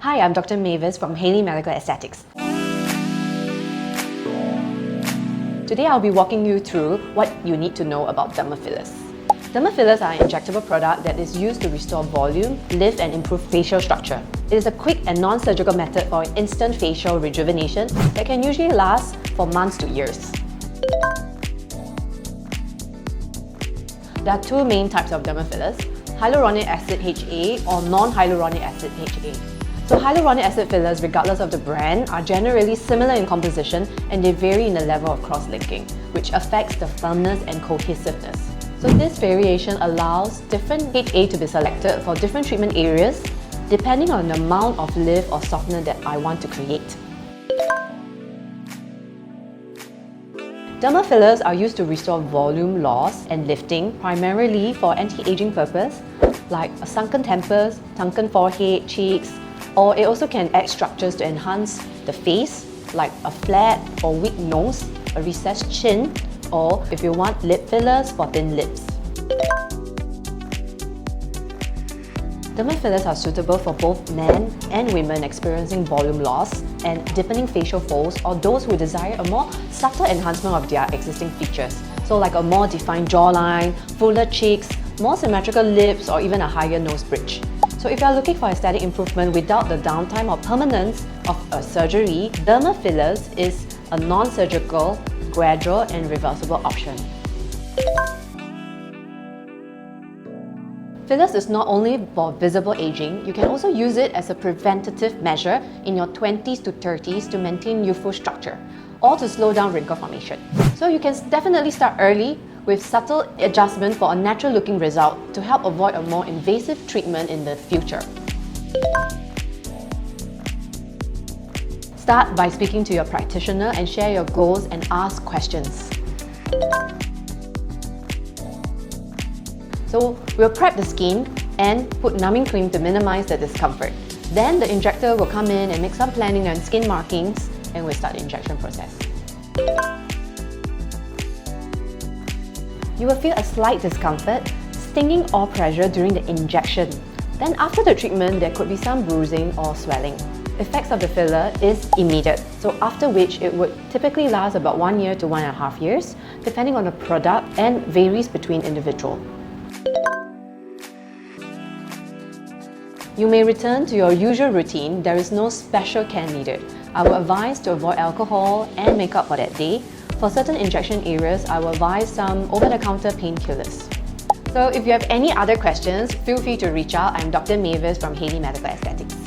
Hi, I'm Dr. Mavis from Halley Medical Aesthetics. Today I'll be walking you through what you need to know about dermal fillers. Dermal fillers are an injectable product that is used to restore volume, lift and improve facial structure. It is a quick and non-surgical method for instant facial rejuvenation that can usually last for months to years. There are two main types of dermal fillers, hyaluronic acid HA or non-hyaluronic acid HA. So hyaluronic acid fillers, regardless of the brand, are generally similar in composition and they vary in the level of cross-linking, which affects the firmness and cohesiveness. So this variation allows different HA to be selected for different treatment areas depending on the amount of lift or softener that I want to create. Dermal fillers are used to restore volume loss and lifting primarily for anti-aging purpose like sunken temples, sunken forehead, cheeks, or it also can add structures to enhance the face like a flat or weak nose, a recessed chin, or if you want lip fillers for thin lips. Dermal fillers are suitable for both men and women experiencing volume loss and deepening facial folds or those who desire a more subtle enhancement of their existing features. So like a more defined jawline, fuller cheeks, more symmetrical lips or even a higher nose bridge. So if you are looking for aesthetic improvement without the downtime or permanence of a surgery, dermal fillers is a non-surgical, gradual and reversible option. Fillers is not only for visible aging, you can also use it as a preventative measure in your 20s to 30s to maintain youthful structure or to slow down wrinkle formation. So you can definitely start early with subtle adjustment for a natural looking result to help avoid a more invasive treatment in the future. Start by speaking to your practitioner and share your goals and ask questions. So we'll prep the skin and put numbing cream to minimize the discomfort. Then the injector will come in and make some planning on skin markings and we'll start the injection process. You will feel a slight discomfort, stinging or pressure during the injection. Then after the treatment, there could be some bruising or swelling. Effects of the filler is immediate, so after which it would typically last about 1 year to 1.5 years, depending on the product and varies between individual. You may return to your usual routine. There is no special care needed. I will advise to avoid alcohol and makeup for that day. For certain injection areas, I will advise some over-the-counter painkillers. So if you have any other questions, feel free to reach out. I'm Dr. Mavis from Halley Medical Aesthetics.